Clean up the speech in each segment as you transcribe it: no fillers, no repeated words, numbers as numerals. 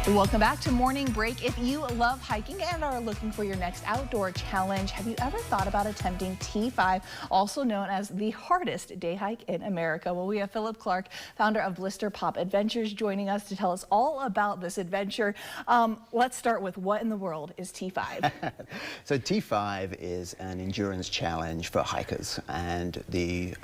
Welcome back to Morning Break. If you love hiking and are looking for your next outdoor challenge, have you ever thought about attempting T5, also known as the hardest day hike in America? Well, we have Philip Clark, founder of Blister Pop Adventures, joining us to tell us all about this adventure. Let's start with what in the world is T5? So T5 is an endurance challenge for hikers, and the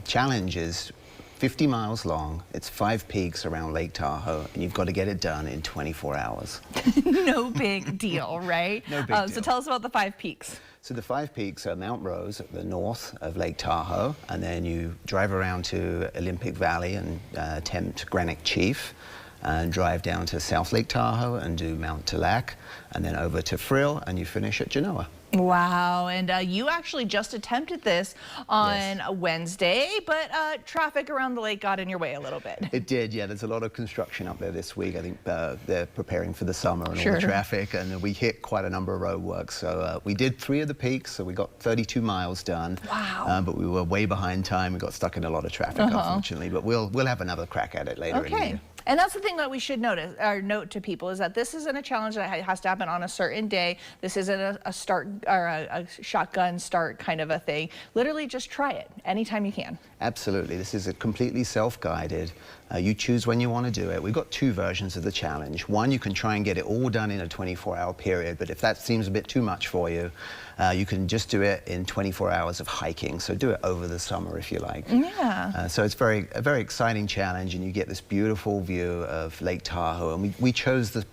challenge is 50 miles long. It's 5 peaks around Lake Tahoe, and you've got to get it done in 24 hours. No big deal, right? No big deal. So tell us about the 5 peaks. So the 5 peaks are Mount Rose at the north of Lake Tahoe, and then you drive around to Olympic Valley and attempt Granite Chief, and drive down to South Lake Tahoe and do Mount Talac, and then over to Frill, and you finish at Genoa. Wow, and you actually just attempted this on Yes. Wednesday, but traffic around the lake got in your way a little bit. It did, yeah. There's a lot of construction up there this week. I think they're preparing for the summer and Sure. all the traffic, and we hit quite a number of roadworks. So we did 3 of the peaks, so we got 32 miles done. Wow. But we were way behind time. We got stuck in a lot of traffic, unfortunately. But we'll have another crack at it later in the year. And that's the thing that we should note to people is that this isn't a challenge that has to happen on a certain day. This isn't a start or a shotgun start kind of a thing. Literally just try it anytime you can. Absolutely. This is a completely self-guided. You choose when you want to do it. We've got 2 versions of the challenge. One, you can try and get it all done in a 24-hour period, but if that seems a bit too much for you, you can just do it in 24 hours of hiking. So do it over the summer if you like. Yeah. So it's a very exciting challenge, and you get this beautiful view of Lake Tahoe. And we chose the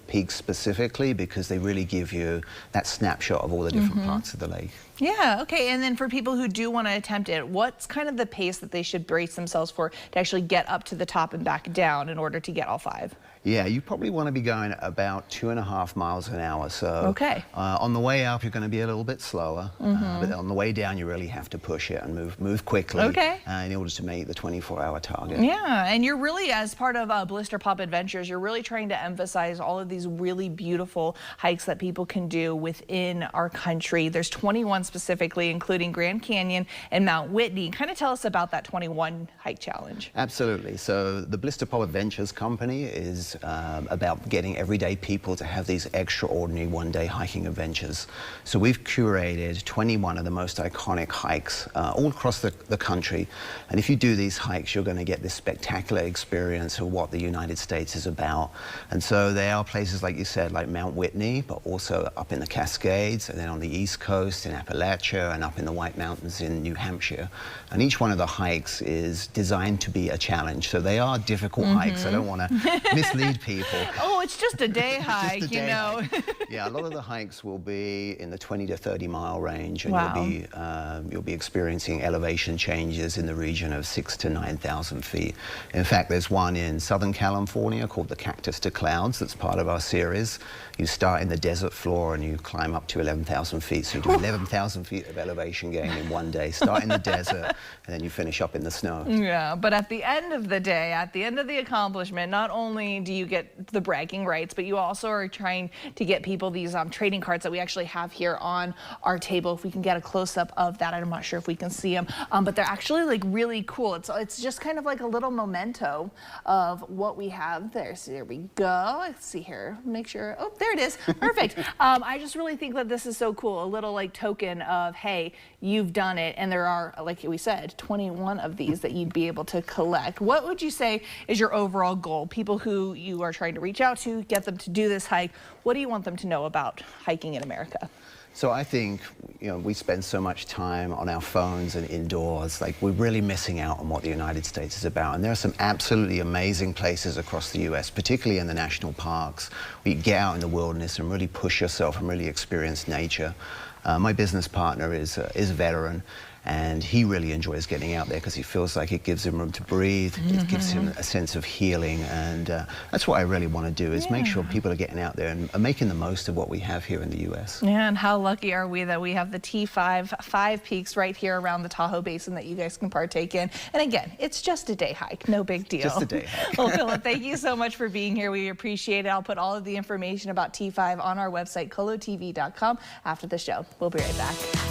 peaks specifically because they really give you that snapshot of all the different parts of the lake. Yeah, okay, and then for people who do want to attempt it, what's kind of the pace that they should brace themselves for to actually get up to the top and back down in order to get all 5? Yeah, you probably want to be going about 2.5 miles an hour. So on the way up, you're going to be a little bit slower, but on the way down, you really have to push it and move quickly in order to make the 24-hour target. Yeah, and you're really, as part of Blister Pop Adventures, you're really trying to emphasize all of these really beautiful hikes that people can do within our country. There's 21 specifically, including Grand Canyon and Mount Whitney. Kind of tell us about that 21 hike challenge. Absolutely. So the Blister Pop Adventures company is about getting everyday people to have these extraordinary one-day hiking adventures. So we've curated 21 of the most iconic hikes all across the country. And if you do these hikes, you're going to get this spectacular experience of what the United States is about. And so there are places, like you said, like Mount Whitney, but also up in the Cascades, and then on the East Coast in Appalachia, and up in the White Mountains in New Hampshire. And each one of the hikes is designed to be a challenge. So they are difficult hikes. I don't want to mislead people. Oh, it's just a day hike, you know. Yeah, a lot of the hikes will be in the 20 to 30 mile range, and you'll be experiencing elevation changes in the region of 6,000 to 9,000 feet. In fact, there's one in Southern California called the Cactus to Clouds that's part of our series. You start in the desert floor and you climb up to 11,000 feet. So you do 11,000 feet of elevation gain in one day. Start in the desert, and then you finish up in the snow. Yeah, but at the end of the day, at the end of the accomplishment, not only do you get the bragging rights, but you also are trying to get people these trading cards that we actually have here on our table. If we can get a close-up of that, I'm not sure if we can see them, but they're actually like really cool. It's just kind of like a little memento of what we have there. So there we go. Let's see here. Make sure. Oh, there it is. Perfect. I just really think that this is so cool. A little like token of, hey, you've done it. And there are, like we said, 21 of these that you'd be able to collect. What would you say is your overall goal? People who you are trying to reach out to, get them to do this hike. What do you want them to know about hiking in America? So I think, we spend so much time on our phones and indoors, like we're really missing out on what the United States is about. And there are some absolutely amazing places across the US, particularly in the national parks, where you get out in the wilderness and really push yourself and really experience nature. My business partner is a veteran, and he really enjoys getting out there because he feels like it gives him room to breathe, it gives him a sense of healing, and that's what I really want to do, is make sure people are getting out there and are making the most of what we have here in the US. Yeah, and how lucky are we that we have the T5 5 peaks right here around the Tahoe Basin that you guys can partake in. And again, it's just a day hike, no big deal. Just a day hike. Well, Philip, thank you so much for being here. We appreciate it. I'll put all of the information about T5 on our website, kolotv.com, after the show. We'll be right back.